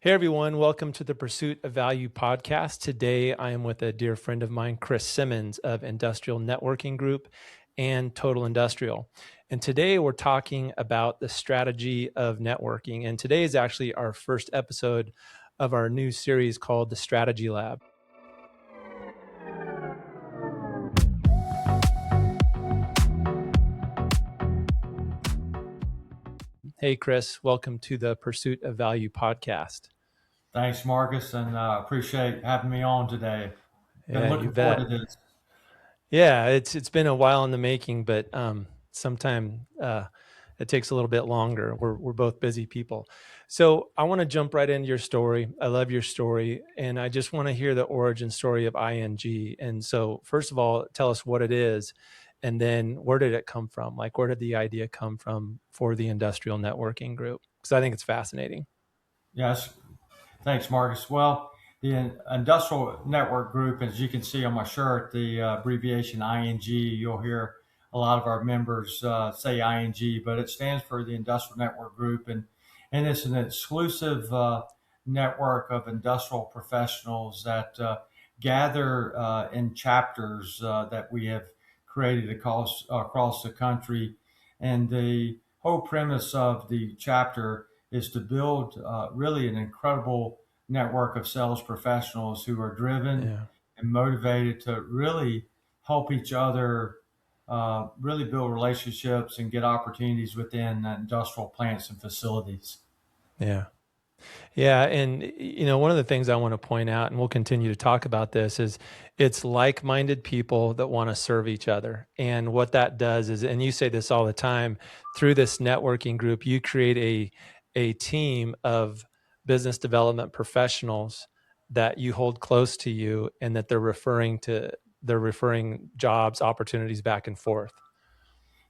Hey everyone, welcome to the Pursuit of Value podcast. Today I am with a dear friend of mine, Chris Simmons of Industrial Networking Group and Total Industrial. And today we're talking about the strategy of networking. And today is actually our first episode of our new series called The Strategy Lab. Hey Chris, welcome to the Pursuit of Value podcast. Thanks, Marcus, and appreciate having me on today. Been Yeah, you looking forward bet. to this. Yeah, it's been a while in the making, but sometime it takes a little bit longer. We're both busy people, so I want to jump right into your story. I love your story, and I just want to hear the origin story of ING. And so, first of all, tell us what it is, and then where did it come from? Like, where did the idea come from for the Industrial Networking Group? Because I think it's fascinating. Yes, thanks, Marcus. Well, the Industrial Network Group, as you can see on my shirt, the abbreviation ING, you'll hear a lot of our members say ING, but it stands for the Industrial Network Group, and it's an exclusive network of industrial professionals that gather in chapters that we have created across the country. And the whole premise of the chapter is to build really an incredible network of sales professionals who are driven Yeah. and motivated to really help each other really build relationships and get opportunities within industrial plants and facilities. Yeah. Yeah, and one of the things I want to point out, and we'll continue to talk about this, is it's like-minded people that want to serve each other. And what that does is, and you say this all the time, through this networking group, you create a team of business development professionals that you hold close to you, and that they're referring jobs, opportunities back and forth.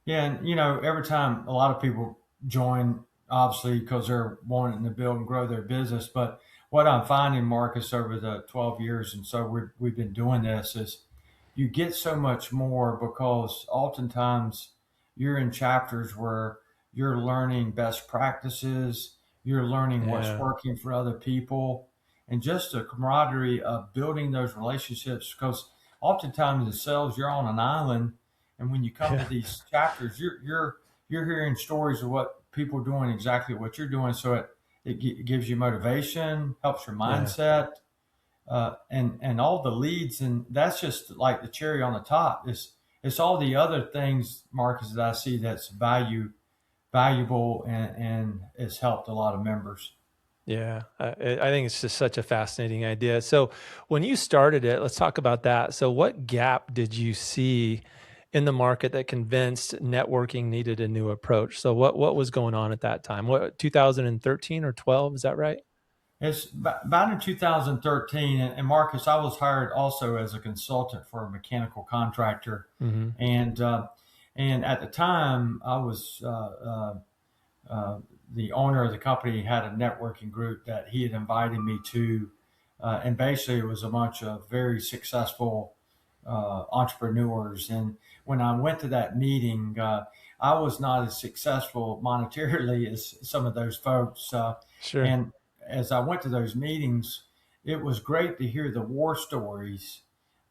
Yeah, and every time a lot of people join, obviously because they're wanting to build and grow their business. But what I'm finding, Marcus, over the 12 years and so we've been doing this is you get so much more because oftentimes you're in chapters where you're learning best practices, you're learning what's Yeah. working for other people, and just the camaraderie of building those relationships. Because oftentimes in sales, you're on an island, and when you come to Yeah. these chapters, you're hearing stories of what people are doing exactly what you're doing. So it gives you motivation, helps your Yeah. mindset, and all the leads, and that's just like the cherry on the top. It's all the other things, Marcus, that I see that's valuable and it's helped a lot of members. Yeah, I think it's just such a fascinating idea. So, when you started it, let's talk about that. So, what gap did you see in the market that convinced networking needed a new approach? So, what was going on at that time? What 2013 or 12? Is that right? It's about in 2013, and Marcus, I was hired also as a consultant for a mechanical contractor, Hmm. and uh, and at the time I was the owner of the company had a networking group that he had invited me to, and basically it was a bunch of very successful entrepreneurs. And when I went to that meeting, I was not as successful monetarily as some of those folks. Sure. And as I went to those meetings, it was great to hear the war stories.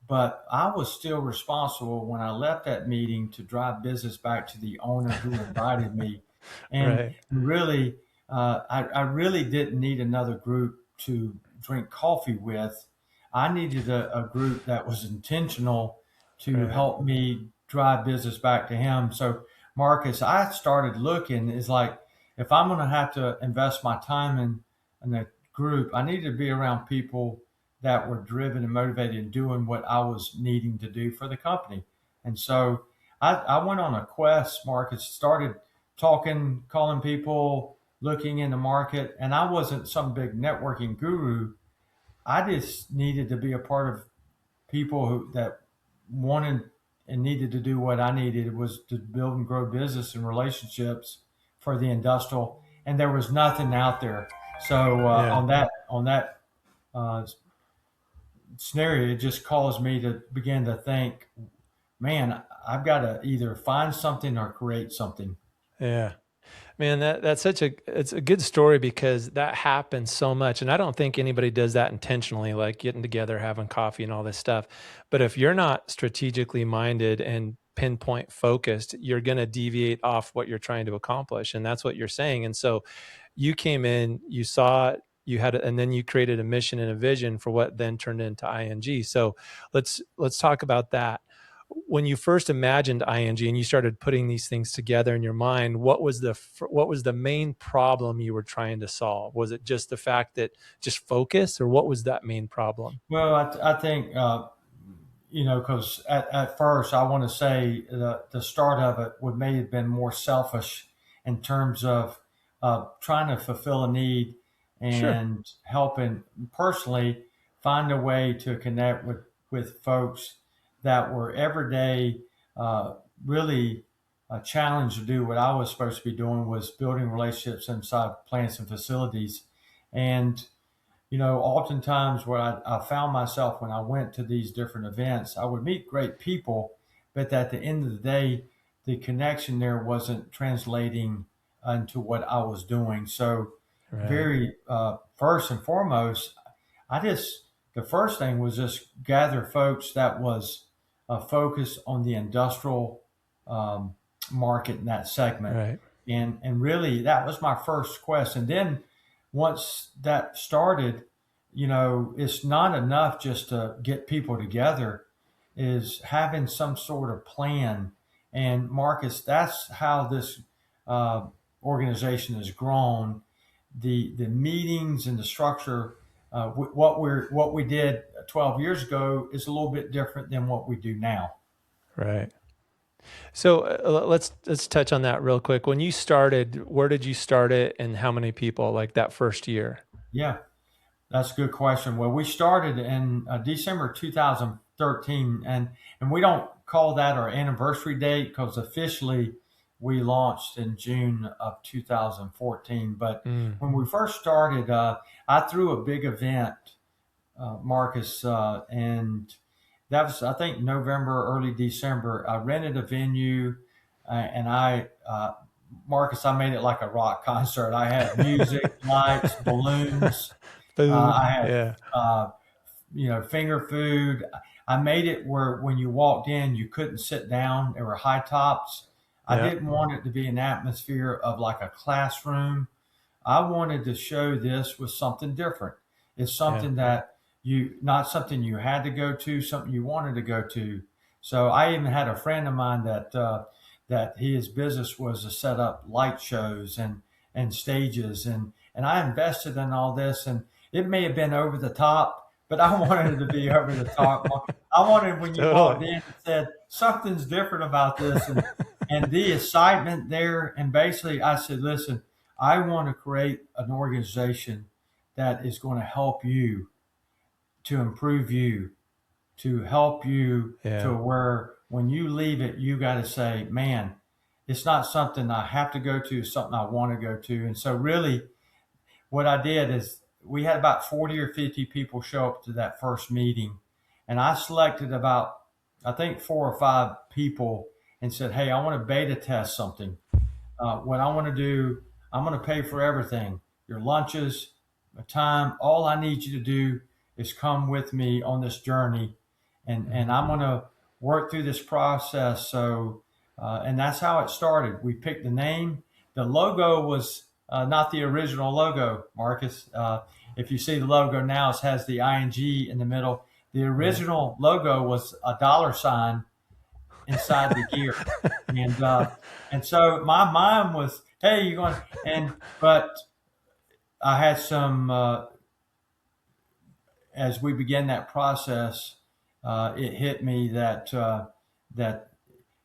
But I was still responsible when I left that meeting to drive business back to the owner who invited me. And Right. really, I really didn't need another group to drink coffee with. I needed a group that was intentional to Right. help me drive business back to him. So, Marcus, I started looking, is like, if I'm going to have to invest my time in a group, I needed to be around people that were driven and motivated in doing what I was needing to do for the company. And so I went on a quest, Marcus, started talking, calling people, looking in the market, and I wasn't some big networking guru. I just needed to be a part of people that wanted and needed to do what I needed was to build and grow business and relationships for the industrial, and there was nothing out there. So Yeah. on that uh, scenario, it just caused me to begin to think, man, I've got to either find something or create something. Yeah. Man, that's it's a good story because that happens so much. And I don't think anybody does that intentionally, like getting together, having coffee and all this stuff. But if you're not strategically minded and pinpoint focused, you're going to deviate off what you're trying to accomplish. And that's what you're saying. And so you came in, you saw it, you had it, and then you created a mission and a vision for what then turned into ING. So let's talk about that. When you first imagined ING and you started putting these things together in your mind, what was the main problem you were trying to solve? Was it just the fact that just focus, or what was that main problem? Well, I think because at first I want to say the start of it would may have been more selfish in terms of trying to fulfill a need Sure. and helping personally find a way to connect with folks that were every day uh, really challenged to do what I was supposed to be doing, was building relationships inside plants and facilities. And oftentimes where I found myself when I went to these different events, I would meet great people, but at the end of the day, the connection there wasn't translating into what I was doing. So, Right. very first and foremost, the first thing was just gather folks that was focused on the industrial um, market in that segment. Right. And really, that was my first quest. And then once that started, it's not enough just to get people together, is having some sort of plan. And Marcus, that's how this uh, organization has grown. The meetings and the structure, what we did 12 years ago is a little bit different than what we do now. Right. So let's touch on that real quick. When you started, where did you start it, and how many people, like that first year? Yeah. That's a good question. Well, we started in December 2013, and we don't call that our anniversary date because officially we launched in June of 2014. But Mm, when we first started, I threw a big event, Marcus, and that was, I think, November, early December. I rented a venue, and Marcus, I made it like a rock concert. I had music, lights, balloons. food. I had, Yeah. uh, finger food. I made it where when you walked in, you couldn't sit down. There were high tops. I Yeah. didn't want it to be an atmosphere of like a classroom. I wanted to show this was something different. It's Yeah. something that not something you had to go to, something you wanted to go to. So I even had a friend of mine that his business was to set up light shows and stages, and I invested in all this, and it may have been over the top, but I wanted it to be over the top. I wanted when you walked Totally. in and said something's different about this, and the excitement there. And basically, I said, listen, I want to create an organization that is going to help you, to improve you, to help you to Yeah. where when you leave it, you got to say, man, it's not something I have to go to, it's something I want to go to. And so, really, what I did is we had about 40 or 50 people show up to that first meeting. And I selected about, I think, 4 or 5 people and said, hey, I want to beta test something. What I want to do, I'm going to pay for everything, your lunches, the time. All I need you to do is come with me on this journey, and Mhm. I'm going to work through this process. So, and that's how it started. We picked the name. The logo was not the original logo, Marcus. If you see the logo now, it has the ing in the middle. The Right. original logo was a dollar sign inside the gear. And so my mind was, hey, you're going, but I had some, as we began that process, it hit me that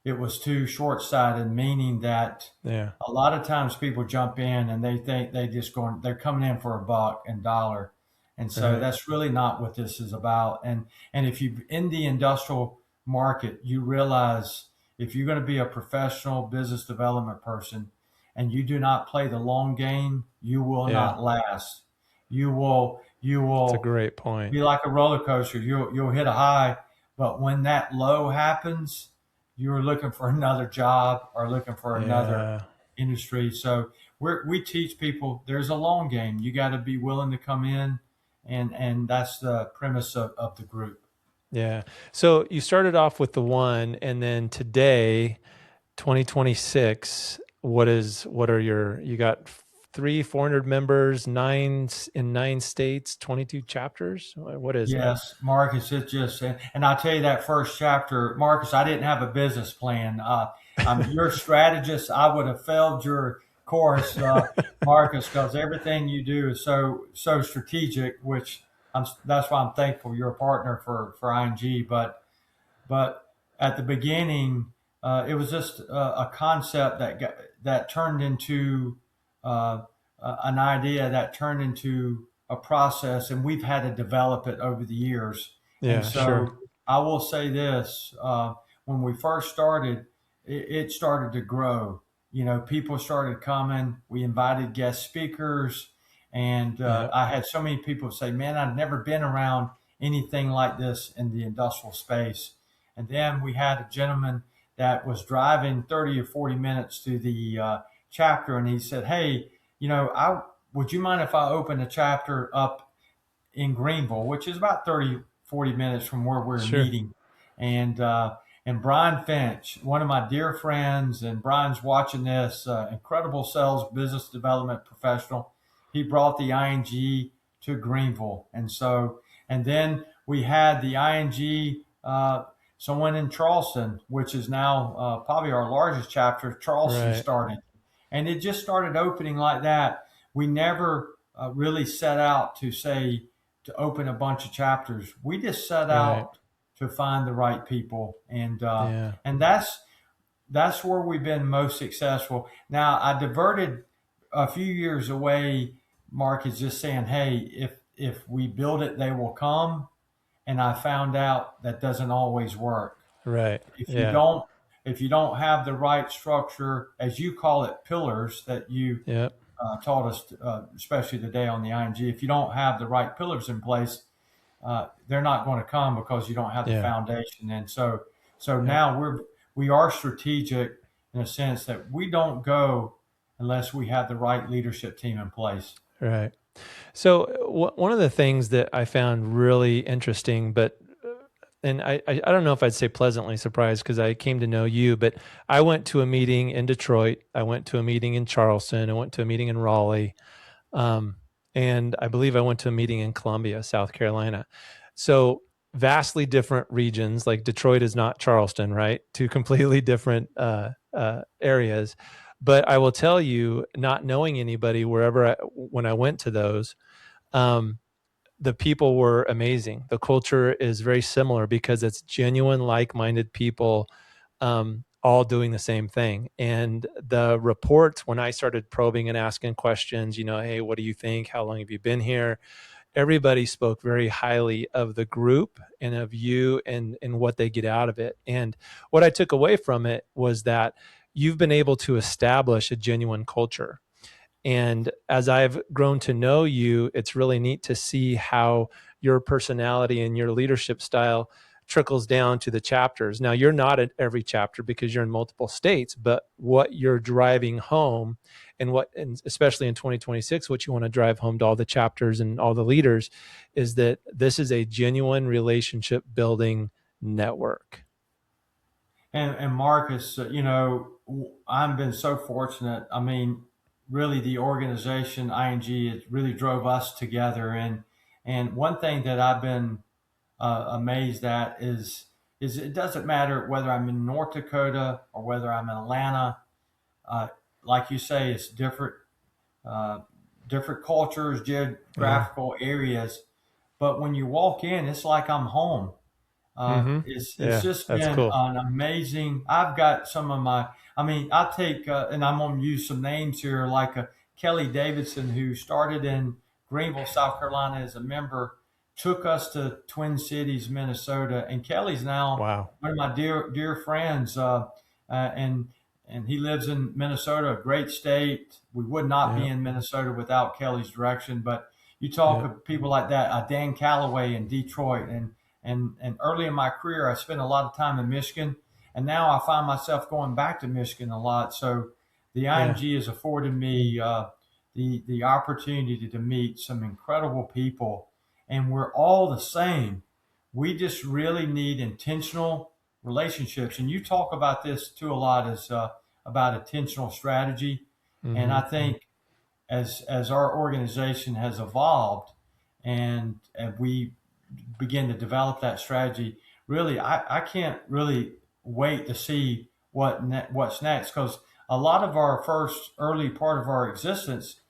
it was too short-sighted, meaning that Yeah. a lot of times people jump in and they think they're coming in for a buck and dollar. And so Right. that's really not what this is about. And if you in the industrial market, you realize if you're going to be a professional business development person and you do not play the long game, you will Yeah. not last. You It's a will great point. be like a roller coaster. You'll hit a high, but when that low happens, you're looking for another job or looking for another Yeah. industry. So we teach people there's a long game. You got to be willing to come in, and that's the premise of the group. Yeah. So you started off with the one, and then today, 2026, what are you got 400 members, in 9 states, 22 chapters. What is it? Yes, Marcus, it's just, and I'll tell you that first chapter, Marcus, I didn't have a business plan. You're a strategist. I would have failed your course, Marcus, because everything you do is so strategic, which that's why I'm thankful you're a partner for ING. But at the beginning, it was just a concept that turned into an idea that turned into a process, and we've had to develop it over the years. And Yeah, sure. so I will say this: when we first started, it started to grow. People started coming. We invited guest speakers, and Yeah, I had so many people say, "Man, I've never been around anything like this in the industrial space." And then we had a gentleman that was driving 30 or 40 minutes to the chapter, and he said, "Hey, I would you mind if I open a chapter up in Greenville, which is about 30, 40 minutes from where we're sure. meeting?" And Brian Finch, one of my dear friends, and Brian's watching this, incredible sales business development professional. He brought the ING to Greenville, and then we had the ING. Someone in Charleston, which is now probably our largest chapter, Charleston Right, started. And it just started opening like that. We never really set out to open a bunch of chapters. We just set right. out to find the right people, Yeah, and that's where we've been most successful. Now, I diverted a few years away. Mark is just saying, "Hey, if we build it, they will come." And I found out that doesn't always work. right. If you Yeah, don't if you don't have the right structure, as you call it, pillars that you yeah, taught us, especially today on the ING, if you don't have the right pillars in place, they're not going to come because you don't have the yeah, foundation. And so yeah. now we are strategic in a sense that we don't go unless we have the right leadership team in place. Right. So one of the things that I found really interesting, but and I don't know if I'd say pleasantly surprised because I came to know you, but I went to a meeting in Detroit, I went to a meeting in Charleston, I went to a meeting in Raleigh, um, and I believe I went to a meeting in Columbia, South Carolina. So vastly different regions. Like Detroit is not Charleston, right? Two completely different areas. But I will tell you, not knowing anybody when I went to those, um, the people were amazing. The culture is very similar because it's genuine, like-minded people, all doing the same thing. And the reports, when I started probing and asking questions, hey, what do you think? How long have you been here? Everybody spoke very highly of the group and of you and what they get out of it. And what I took away from it was that you've been able to establish a genuine culture. And as I've grown to know you, it's really neat to see how your personality and your leadership style trickles down to the chapters. Now, you're not at every chapter because you're in multiple states, but what you're driving home and especially in 2026, what you want to drive home to all the chapters and all the leaders is that this is a genuine relationship building network. And Marcus, I've been so fortunate. I mean, really, the organization ING it really drove us together. And one thing that I've been amazed at is it doesn't matter whether I'm in North Dakota or whether I'm in Atlanta. Uh, like you say, it's uh, different cultures, Yeah. geographical areas. But when you walk in, it's like I'm home. Mm-hmm. It's Yeah, just that's been cool. an amazing. I've got some of my. I mean, I take and I'm going to use some names here, like Kelly Davidson, who started in Greenville, South Carolina, as a member, took us to Twin Cities, Minnesota, and Kelly's now Wow. one of my dear friends, and he lives in Minnesota, a great state. We would not be Yeah. in Minnesota without Kelly's direction, but you talk Yeah. of people like that, Dan Calloway in Detroit, and early in my career, I spent a lot of time in Michigan, and now I find myself going back to Michigan a lot. So The Yeah. IMG has afforded me the opportunity to meet some incredible people, and we're all the same. We just really need intentional relationships, and you talk about this too a lot as about intentional strategy. And Hmm. I think as our organization has evolved and we begin to develop that strategy, really, I can't really wait to see what's next, because a lot of our first early part of our existence,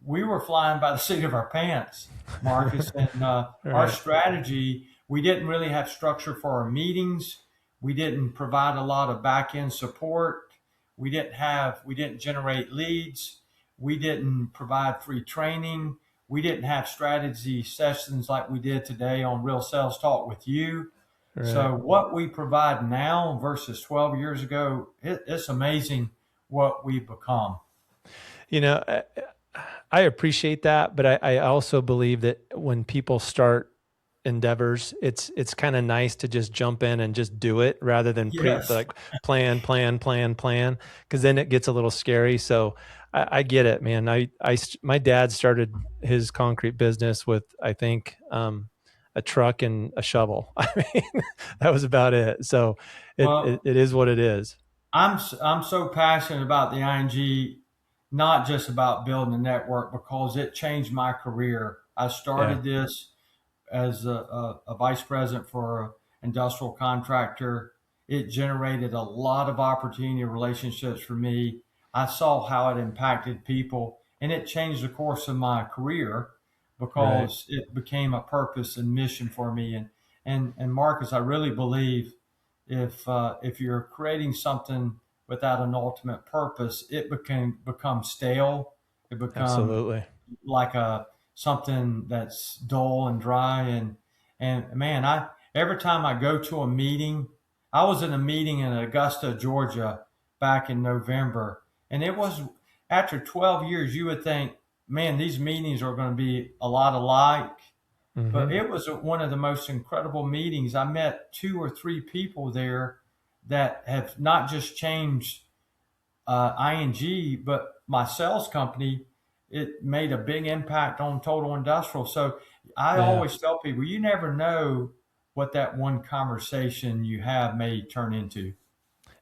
we were flying by the seat of our pants, Marcus. And our Right. strategy, we didn't really have structure for our meetings. We didn't provide a lot of back end support. We didn't generate leads. We didn't provide free training. We didn't have strategy sessions like we did today on Real Sales Talk with you. Right. So what we provide now versus 12 years ago, it's amazing what we've become. You know, I appreciate that, but I also believe that when people start endeavors, it's kind of nice to just jump in and just do it rather than Yes. like plan, because then it gets a little scary. So I get it, man. My dad started his concrete business with, I think, a truck and a shovel. I mean, that was about it. So Well, it is what it is. I'm so passionate about the ING, not just about building a network, because it changed my career. I Yeah. started this as a vice president for an industrial contractor. It generated a lot of opportunity and relationships for me. I saw how it impacted people, and it changed the course of my career Right. because it became a purpose and mission for me. And Marcus, I really believe if you're creating something without an ultimate purpose, it become stale. It become Absolutely. like a something that's dull and dry. And man, I every time I go to a meeting, I was in a meeting in Augusta, Georgia, back in November, and it was after 12 years. You would think, man, these meetings are going to be a lot alike, but Hmm. it was one of the most incredible meetings. I met two or three people there that have not just changed ING, but my sales company. It made a big impact on Total Industrial. So I Yeah. always tell people, you never know what that one conversation you have may turn into.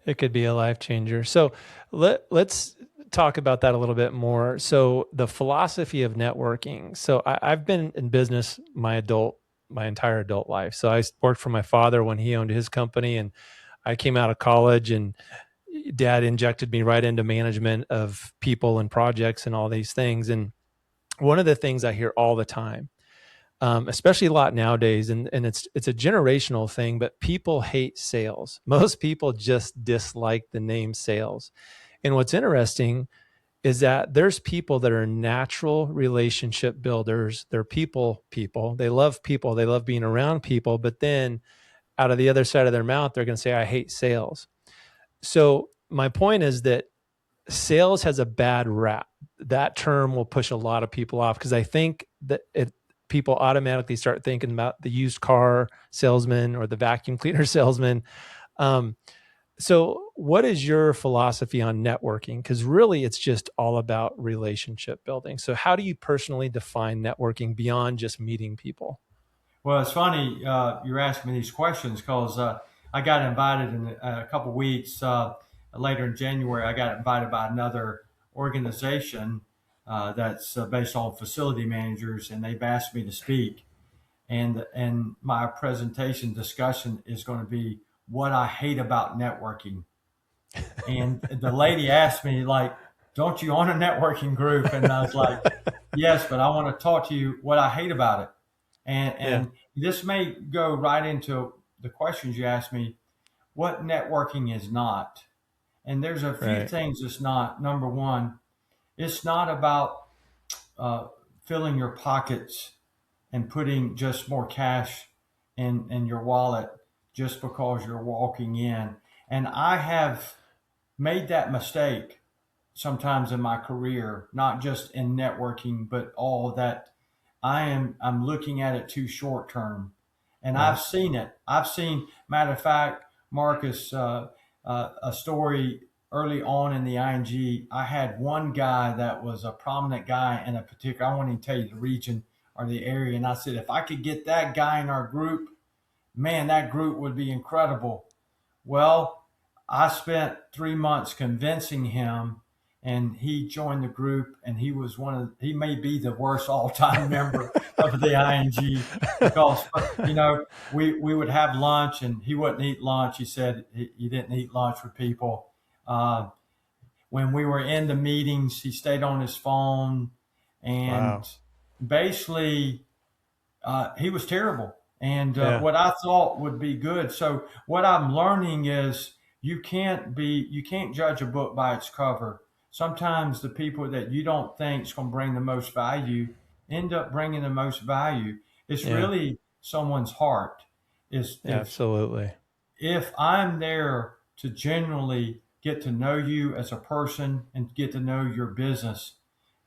It could be a life changer. So let's talk about that a little bit more. So the philosophy of networking. So I've been in business my entire adult life. So I worked for my father when he owned his company, and I came out of college, and dad injected me right into management of people and projects and all these things. And one of the things I hear all the time, especially a lot nowadays, and it's a generational thing, but people hate sales. Most people just dislike the name sales. And what's interesting is that there's people that are natural relationship builders. They're people. They love people. They love being around people. But then out of the other side of their mouth, they're going to say, I hate sales. So my point is that sales has a bad rap. That term will push a lot of people off because I think that people automatically start thinking about the used car salesman or the vacuum cleaner salesman. Um, so, what is your philosophy on networking? Because really, it's just all about relationship building. So, how do you personally define networking beyond just meeting people? Well, it's funny you're asking me these questions because I got invited in a couple weeks later in January. I got invited by another organization that's based on facility managers, and they've asked me to speak. And my presentation discussion is going to be what I hate about networking. And the lady asked me, like, don't you own a networking group? And I was like, yes, but I want to talk to you what I hate about it. And Yeah, and this may go right into the questions you asked me, what networking is not. And there's a few right. things it's not. Number one, it's not about uh, filling your pockets and putting just more cash in your wallet just because you're walking in. And I have made that mistake sometimes in my career, not just in networking, but all that I'm looking at it too short term. And Right. I've seen it. I've seen, matter of fact, Marcus, a story. early on in the ING, I had one guy that was a prominent guy in a particular, I won't even tell you the region or the area. And I said, if I could get that guy in our group, man, that group would be incredible. Well, I spent 3 months convincing him, and he joined the group, and he may be the worst all-time member of the ING because, we would have lunch and he wouldn't eat lunch. He said he didn't eat lunch with people. Uh, when we were in the meetings, he stayed on his phone, Wow. and basically he was terrible. And Yeah. what I thought would be good. So what I'm learning is you can't judge a book by its cover. Sometimes the people that you don't think is going to bring the most value end up bringing the most value. It's Yeah. really someone's heart. Is Absolutely. if I'm there to genuinely get to know you as a person and get to know your business,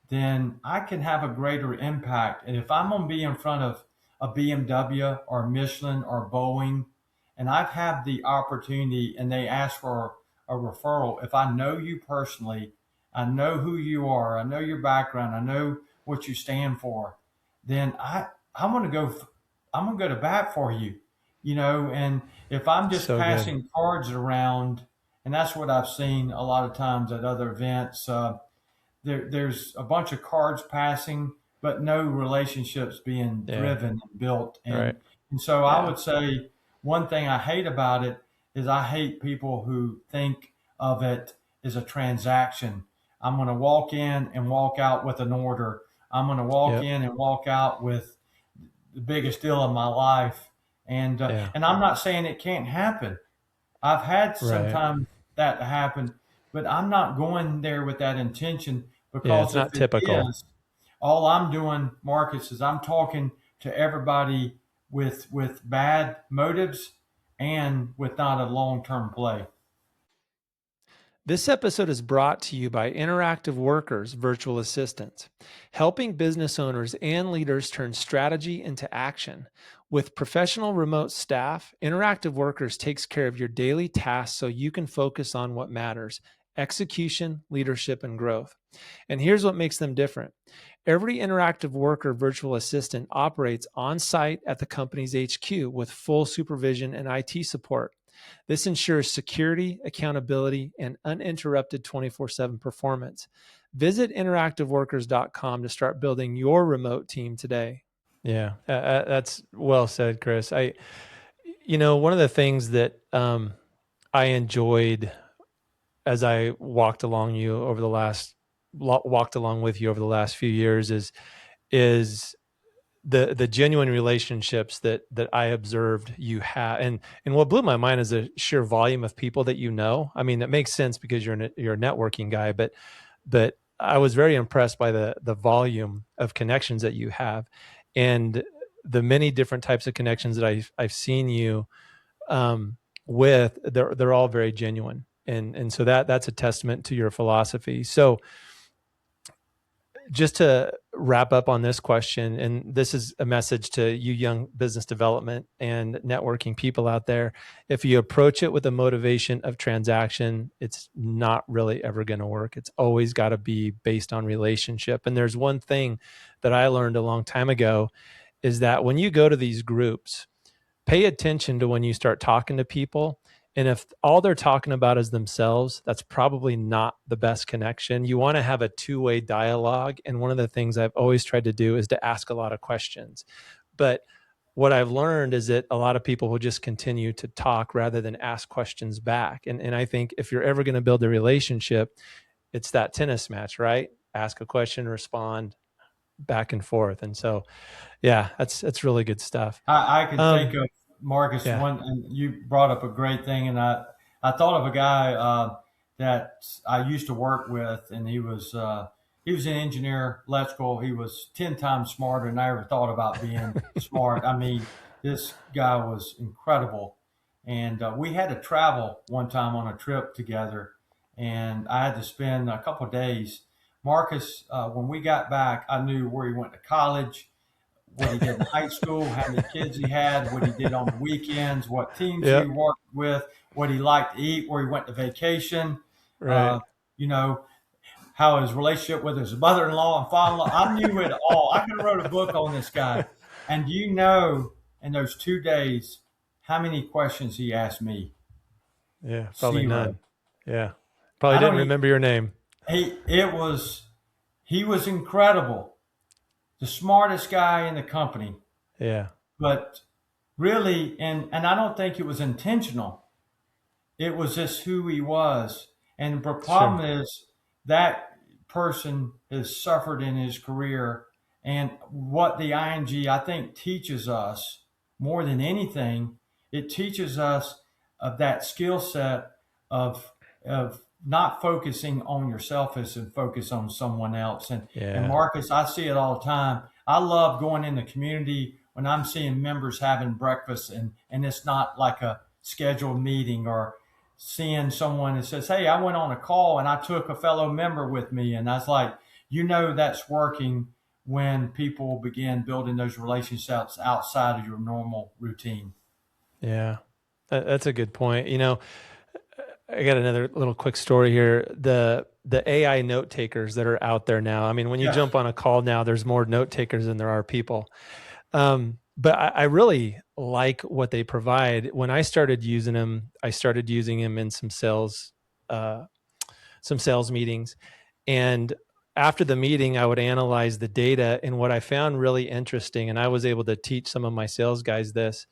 then I can have a greater impact. And if I'm going to be in front of a BMW or Michelin or Boeing, and I've had the opportunity and they ask for a referral, if I know you personally, I know who you are, I know your background, I know what you stand for, then I'm going to go, I'm going to go to bat for you, and if I'm just So good. passing cards around, and that's what I've seen a lot of times at other events, there's a bunch of cards passing, but no relationships being Yeah. driven and built. Right. And so I Yeah. would say one thing I hate about it is I hate people who think of it as a transaction. I'm going to walk in and walk out with an order. I'm going to walk Yep. in and walk out with the biggest deal of my life. Yeah. And I'm not saying it can't happen. I've had Right. sometimes that happen, but I'm not going there with that intention Yeah. It's because if not it typical. is, all I'm doing, Marcus, is I'm talking to everybody with bad motives and with not a long-term play. This episode is brought to you by Interactive Workers Virtual Assistants, helping business owners and leaders turn strategy into action. With professional remote staff, Interactive Workers takes care of your daily tasks so you can focus on what matters: execution, leadership, and growth. And here's what makes them different. Every Interactive Worker virtual assistant operates on site at the company's HQ with full supervision and IT support. This ensures security, accountability, and uninterrupted 24/7 performance. Visit interactiveworkers.com to start building your remote team today. Yeah, that's well said, Chris. One of the things that I enjoyed as I walked along with you over the last few years is the genuine relationships that I observed you have, and what blew my mind is the sheer volume of people that you know. I mean, that makes sense because you're a networking guy, but I was very impressed by the volume of connections that you have, and the many different types of connections that I've seen you with. They're all very genuine, and so that's a testament to your philosophy. So, just to wrap up on this question, and this is a message to you young business development and networking people out there. If you approach it with a motivation of transaction, it's not really ever going to work. It's always got to be based on relationship. And there's one thing that I learned a long time ago is that when you go to these groups, pay attention to when you start talking to people. And if all they're talking about is themselves, that's probably not the best connection. You want to have a two-way dialogue. And one of the things I've always tried to do is to ask a lot of questions. But what I've learned is that a lot of people will just continue to talk rather than ask questions back. And I think if you're ever going to build a relationship, it's that tennis match, right? Ask a question, respond, back and forth. And so, yeah, that's really good stuff. I can think of Marcus Yeah. one, and you brought up a great thing, and I thought of a guy that I used to work with, and he was an engineer, electrical. He was 10 times smarter than I ever thought about being smart. I mean, this guy was incredible, and we had to travel one time on a trip together, and I had to spend a couple of days. Marcus, when we got back, I knew where he went to college, what he did in high school, how many kids he had, what he did on the weekends, what teams he Yep. worked with, what he liked to eat, where he went to vacation. Right. you know, how his relationship with his mother-in-law and father-in-law. I knew it all. I could have wrote a book on this guy. And you know, in those 2 days, how many questions he asked me? Yeah. Probably Zero. none. Yeah. Probably I didn't don't. remember your name. He was incredible, the smartest guy in the company. Yeah. But really, and I don't think it was intentional. It was just who he was. And the Sure. problem is that person has suffered in his career. And what the ING, I think, teaches us more than anything, it teaches us of that skill set of not focusing on yourself as and focus on someone else. And Yeah. Marcus, I see it all the time. I love going in the community when I'm seeing members having breakfast and it's not like a scheduled meeting, or seeing someone that says, "Hey, I went on a call and I took a fellow member with me." And I was like, that's working when people begin building those relationships outside of your normal routine. Yeah. That's a good point. I got another little quick story here. The AI note takers that are out there now. I mean, when you Yeah. jump on a call now, there's more note takers than there are people. But I really like what they provide. When I started using them, I started using them in uh, some sales meetings. And after the meeting, I would analyze the data. And what I found really interesting, and I was able to teach some of my sales guys this,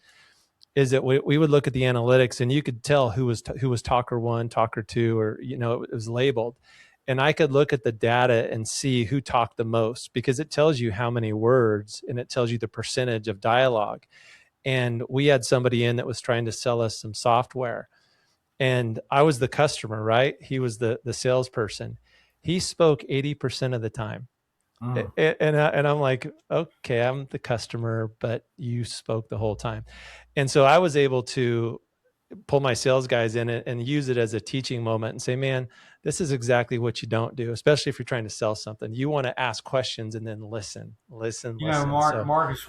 is that we would look at the analytics and you could tell who was talker one, talker two, or it was labeled. And I could look at the data and see who talked the most, because it tells you how many words and it tells you the percentage of dialogue. And we had somebody in that was trying to sell us some software, and I was the customer, right? He was the salesperson. He spoke 80% of the time. Mm. And I'm like, okay, I'm the customer, but you spoke the whole time. And so I was able to pull my sales guys in and use it as a teaching moment and say, man, this is exactly what you don't do, especially if you're trying to sell something. You want to ask questions and then listen. So Marcus,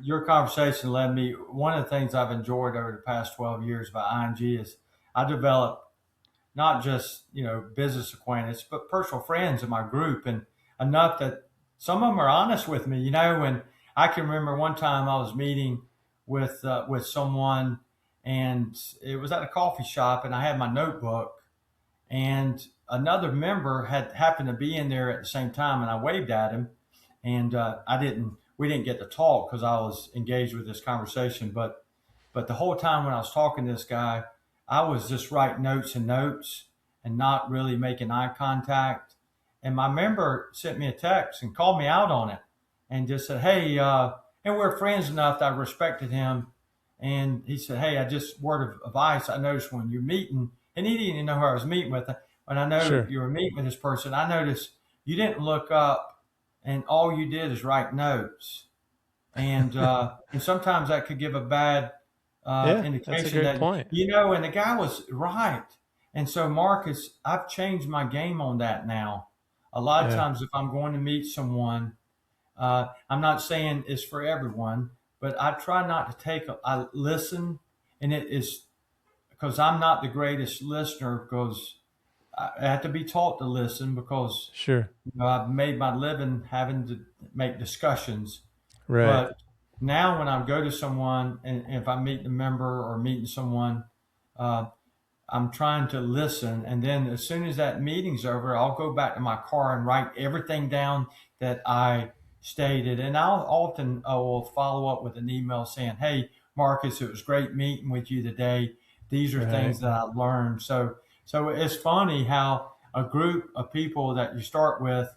your conversation led me. One of the things I've enjoyed over the past 12 years about ING is I developed not just business acquaintance, but personal friends in my group, and enough that some of them are honest with me. And I can remember one time I was meeting with someone, and it was at a coffee shop, and I had my notebook, and another member had happened to be in there at the same time, and I waved at him, and I didn't. We didn't get to talk because I was engaged with this conversation, but the whole time when I was talking to this guy, I was just writing notes and notes and not really making eye contact. And my member sent me a text and called me out on it and just said, "Hey," and we're friends enough that I respected him. And he said, "Hey, I just word of advice. I noticed when you're meeting," and he didn't even know who I was meeting with. When I know sure. you were meeting with this person, I noticed you didn't look up, and all you did is write notes. And sometimes that could give a bad Yeah, that's a indication great that point. and the guy was right. And so, Marcus, I've changed my game on that now. A lot of Yeah, times, if I'm going to meet someone, I'm not saying it's for everyone, but I try not to I listen, and it is because I'm not the greatest listener, because I have to be taught to listen, because sure. I've made my living having to make discussions. Right. But now, when I go to someone, and if I'm meeting a member or meeting someone, uh, I'm trying to listen. And then as soon as that meeting's over, I'll go back to my car and write everything down that I stated. And I will follow up with an email saying, "Hey, Marcus, it was great meeting with you today. These are Right. things that I learned." So it's funny how a group of people that you start with,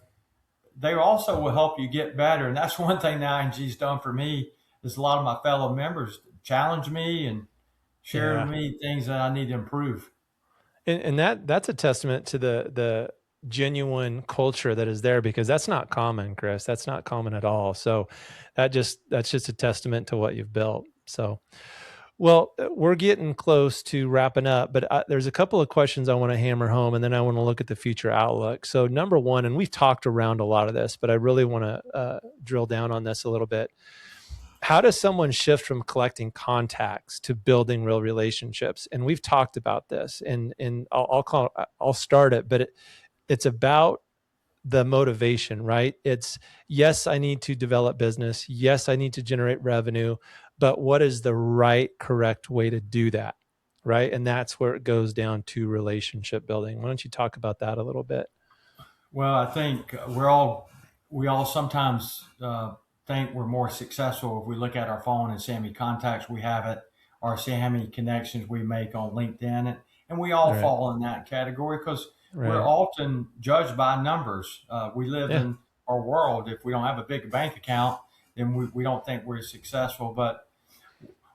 they also will help you get better. And that's one thing that ING's done for me, is a lot of my fellow members challenge me and share with Yeah. me things that I need to improve. And that's a testament to the genuine culture that is there, because that's not common, Chris. That's not common at all. So that's just a testament to what you've built. So, well, we're getting close to wrapping up, but there's a couple of questions I want to hammer home, and then I want to look at the future outlook. So, number one, and we've talked around a lot of this, but I really want to drill down on this a little bit. how does someone shift from collecting contacts to building real relationships? And we've talked about this, and I'll start it, but it's about the motivation, right? It's, yes, I need to develop business. Yes, I need to generate revenue, but what is the right, correct way to do that? Right. And that's where it goes down to relationship building. Why don't you talk about that a little bit? Well, I think we all sometimes think we're more successful if we look at our phone and see how many contacts we have it, or see how many connections we make on LinkedIn, and we all Right. fall in that category because we're Right. often judged by numbers. We live Yeah. in our world. If we don't have a big bank account, then we don't think we're successful. But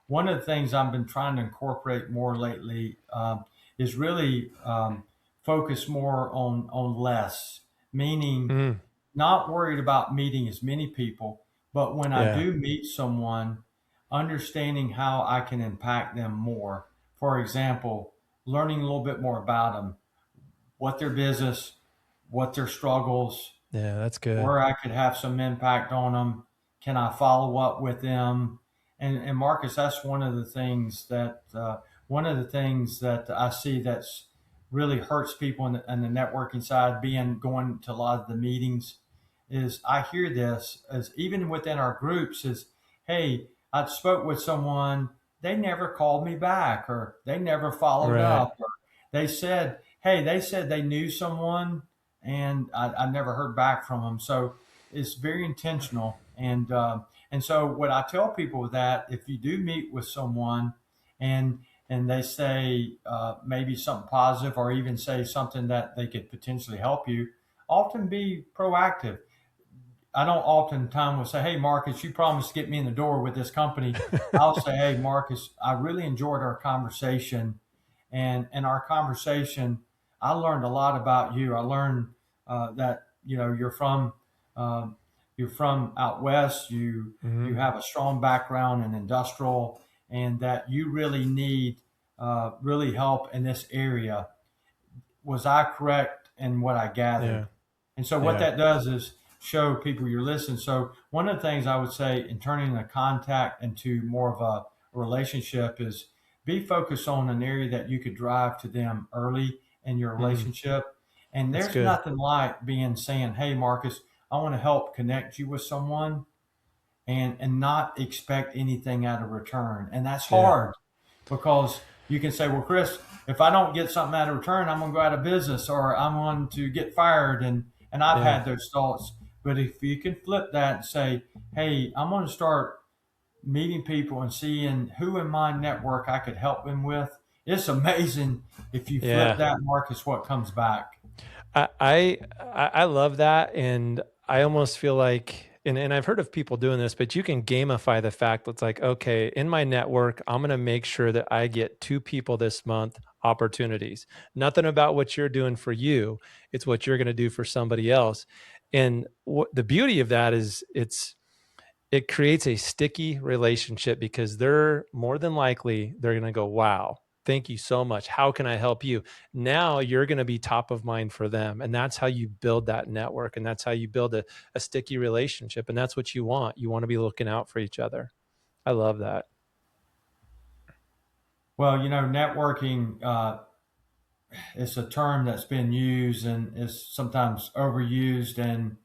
one of the things I've been trying to incorporate more lately is really focus more on less, meaning Mm, not worried about meeting as many people, but when I yeah. do meet someone, understanding how I can impact them more. For example, learning a little bit more about them, what their business, what their struggles, Yeah. That's good. where I could have some impact on them. Can I follow up with them? And Marcus, that's one of the things that I see that's really hurts people in the networking side. Being going to a lot of the meetings, is I hear this as even within our groups is, hey, I spoke with someone, they never called me back, or they never followed Right. up, or they said they knew someone and I never heard back from them. So it's very intentional. And so what I tell people with that, if you do meet with someone and they say maybe something positive or even say something that they could potentially help you, often be proactive. I don't oftentimes will say, "Hey, Marcus, you promised to get me in the door with this company." I'll say, "Hey, Marcus, I really enjoyed our conversation, and in our conversation, I learned a lot about you. I learned that uh, you're from out west. You Hmm. have a strong background in industrial, and that you really need really help in this area. Was I correct in what I Yeah. gathered?" And so what Yeah. that does is show people you're listening. So one of the things I would say in turning a contact into more of a relationship is be focused on an area that you could drive to them early in your Mm, relationship. And that's there's good. nothing like being saying, "Hey, Marcus, I want to help connect you with someone," and not expect anything out of return. And that's Yeah. hard because you can say, "Well, Chris, if I don't get something out of return, I'm going to go out of business or I'm going to get fired." And I've Yeah. had those thoughts. But if you can flip that and say, "Hey, I'm going to start meeting people and seeing who in my network I could help them with," it's amazing if you flip Yeah. that, Marcus, what comes back. I I I love that, and I almost feel like, and I've heard of people doing this, but you can gamify the fact that's like, okay, in my network, I'm going to make sure that I get 2 people this month opportunities. Nothing about what you're doing for you; it's what you're going to do for somebody else. And what the beauty of that is, it creates a sticky relationship because they're more than likely they're going to go, wow, thank you so much, how can I help you? Now you're going to be top of mind for them, and that's how you build that network, and that's how you build a sticky relationship, and that's what you want to be looking out for each other. I love that. Well, networking is a term that's been used and is sometimes overused and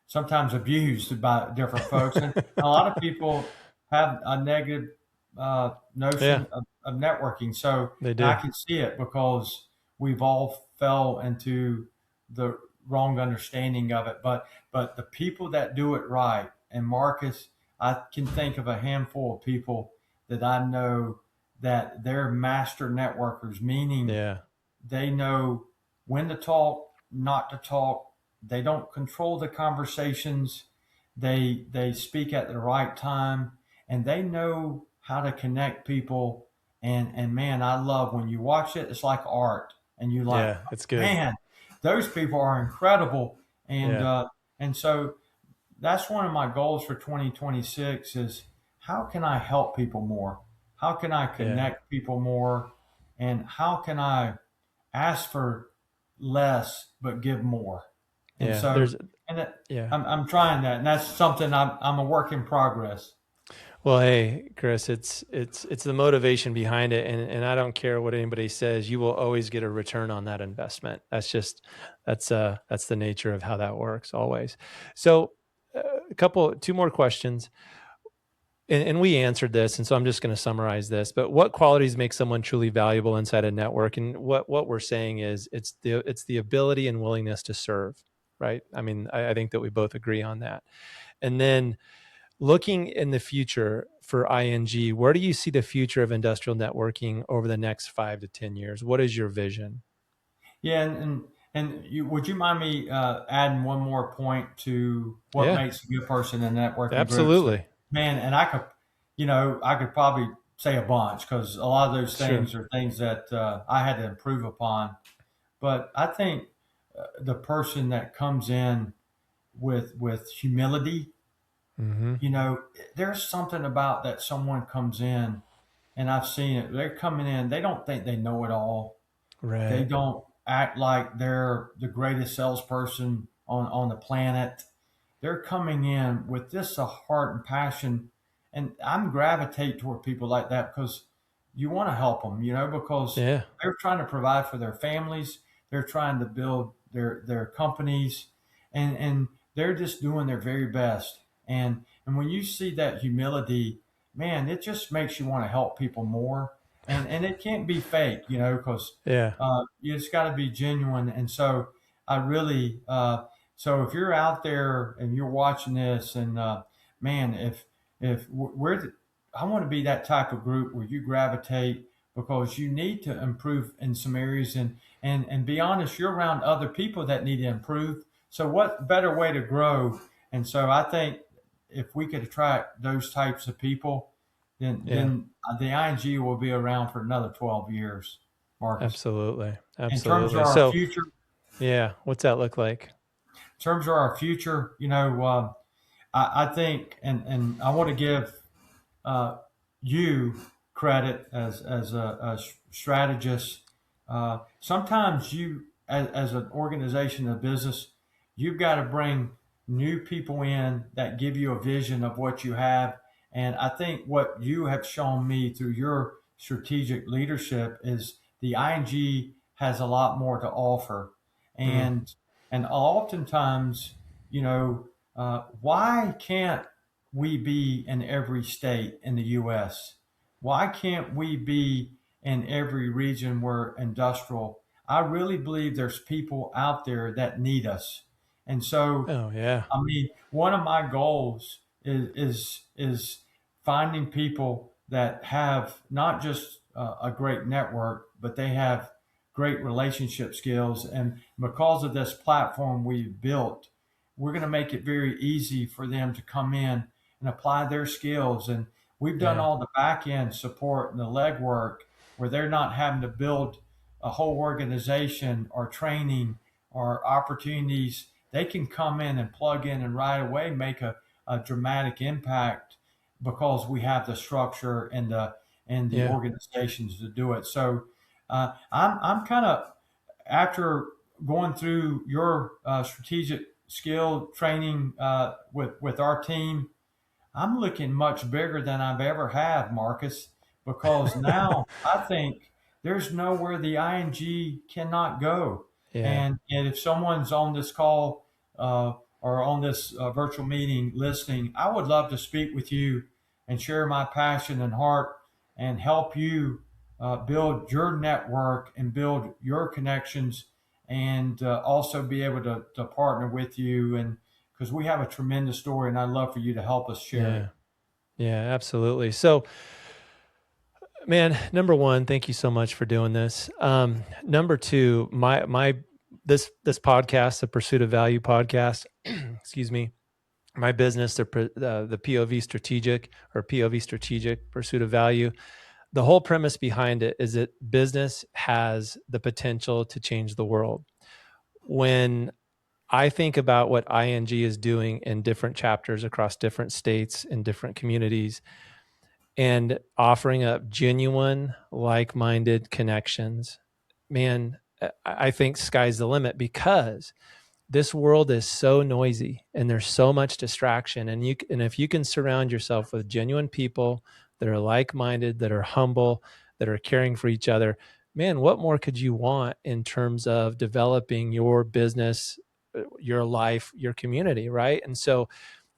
sometimes abused by different folks. And a lot of people have a negative Yeah, notion of networking. So, they and I do. can see it because we've all fell into the wrong understanding of it. But the people that do it right, and Marcus, I can think of a handful of people that I know that they're master networkers, meaning Yeah. they know when to talk, not to talk. They don't control the conversations. They speak at the right time, and they know how to connect people. And man, I love when you watch it. It's like art, and you like, Yeah, it's good. man, those people are incredible. And Yeah. uh, and so that's one of my goals for 2026 is how can I help people more? How can I Yeah. connect people more? And how can I ask for less but give more? And Yeah. so, There's and that, yeah. I'm trying that, and that's something I'm a work in progress. Well, hey, Chris, it's the motivation behind it, and I don't care what anybody says. You will always get a return on that investment. That's the nature of how that works always. So, two more questions, and we answered this, and so I'm just going to summarize this. But what qualities make someone truly valuable inside a network? And what we're saying is it's the ability and willingness to serve, right? I mean, I think that we both agree on that. And then looking in the future for ING, where do you see the future of industrial networking over the next 5 to 10 years? What is your vision? Yeah, and would you mind me adding one more point to what Yeah, makes a good person in networking groups? absolutely. Man, and I could probably say a bunch because a lot of those Sure. things are things that I had to improve upon. But I think the person that comes in with humility, Mm-hmm. there's something about that someone comes in, and I've seen it. They're coming in, they don't think they know it all. They Right. don't act like they're the greatest salesperson on the planet. They're coming in with this a heart and passion, and I'm gravitate toward people like that because you want to help them, because Yeah. they're trying to provide for their families, they're trying to build their companies, and they're just doing their very best. And when you see that humility, man, it just makes you want to help people more. And it can't be fake, because Yeah. it's got to be genuine. And so I really, so if you're out there and you're watching this, and man, if we're, I want to be that type of group where you gravitate because you need to improve in some areas, and be honest, you're around other people that need to improve. So what better way to grow? And so I think if we could attract those types of people, then Yeah. then the ING will be around for another 12 years, Marcus. Absolutely. In terms of Absolutely. our So, future, yeah, what's that look like? I think, and I want to give uh, you credit as a strategist. Sometimes you, as an organization, a business, you've got to bring new people in that give you a vision of what you have. And I think what you have shown me through your strategic leadership is the ING has a lot more to offer. Mm, And oftentimes, why can't we be in every state in the U.S.? Why can't we be in every region where industrial? I really believe there's people out there that need us. And so, oh, yeah. I mean, one of my goals is finding people that have not just a great network, but they have great relationship skills. And because of this platform we've built, we're going to make it very easy for them to come in and apply their skills. And we've done Yeah. all the back end support and the legwork where they're not having to build a whole organization or training or opportunities. They can come in and plug in and right away make a dramatic impact because we have the structure and the Yeah. organizations to do it. So I'm kind of, after going through your strategic skill training with our team, I'm looking much bigger than I've ever had, Marcus, because now I think there's nowhere the ING cannot go. Yeah. And if someone's on this call or on this virtual meeting listening, I would love to speak with you and share my passion and heart and help you build your network and build your connections, and also be able to partner with you, and because we have a tremendous story, and I'd love for you to help us share Yeah. it. Yeah. Absolutely. So, man, number one, thank you so much for doing this. Number two, this podcast, the Pursuit of Value podcast, excuse me, my business, the POV strategic pursuit of value. The whole premise behind it is that business has the potential to change the world. When I think about what ING is doing in different chapters across different states and different communities, and offering up genuine, like-minded connections, man, I think sky's the limit, because this world is so noisy and there's so much distraction. And if you can surround yourself with genuine people that are like-minded, that are humble, that are caring for each other, man, what more could you want in terms of developing your business, your life, your community, right? And so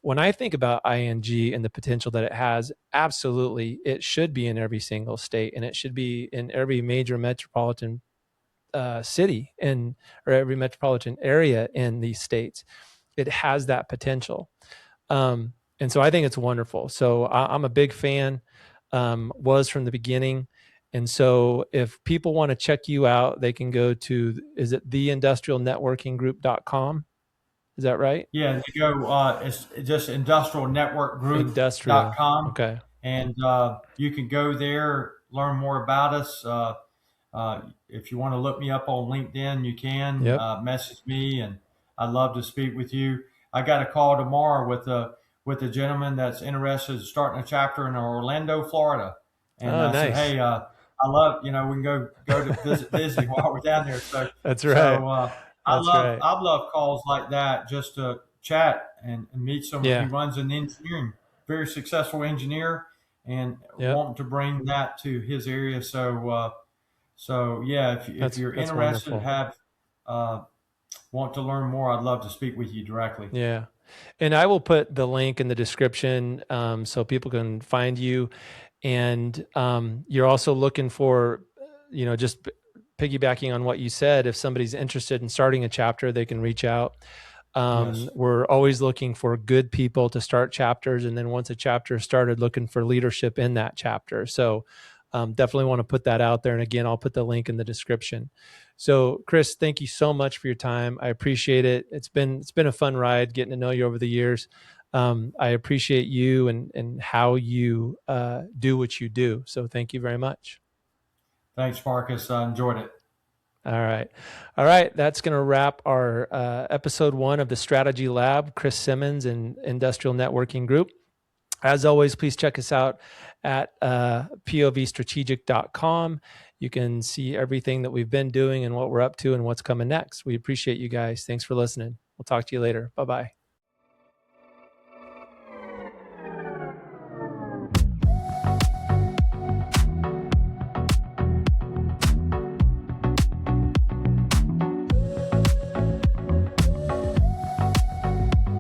when I think about ING and the potential that it has, absolutely, it should be in every single state, and it should be in every major metropolitan city or every metropolitan area in these states. It has that potential. And so I think it's wonderful. So I'm a big fan, was from the beginning. And so if people want to check you out, they can go to, is it theindustrialnetworkinggroup.com? Is that right? Yeah, you go, it's just Industrial. industrialnetworkgroup.com. Okay. And you can go there, learn more about us. If you want to look me up on LinkedIn, you can Yep. message me, and I'd love to speak with you. I got a call tomorrow with a gentleman that's interested in starting a chapter in Orlando, Florida. And Oh, I said, nice. hey, I love, we can go to visit Disney while we're down there. So That's right. so That's right. I love calls like that just to chat and meet someone. Yeah. He runs an engineering, very successful engineer, and Yep. wanting to bring that to his area. So yeah, if you're That's interested, wonderful. Want to learn more, I'd love to speak with you directly. Yeah. And I will put the link in the description so people can find you. And you're also looking for, just piggybacking on what you said, if somebody's interested in starting a chapter, they can reach out. Yes. We're always looking for good people to start chapters. And then once a chapter is started, looking for leadership in that chapter. So definitely want to put that out there. And again, I'll put the link in the description. So Chris, thank you so much for your time. I appreciate it. It's been a fun ride getting to know you over the years. I appreciate you and how you do what you do. So thank you very much. Thanks, Marcus. I enjoyed it. All right. That's going to wrap our episode 1 of the Strategy Lab, Chris Simmons and Industrial Networking Group. As always, please check us out at povstrategic.com. You can see everything that we've been doing and what we're up to and what's coming next. We appreciate you guys. Thanks for listening. We'll talk to you later. Bye-bye.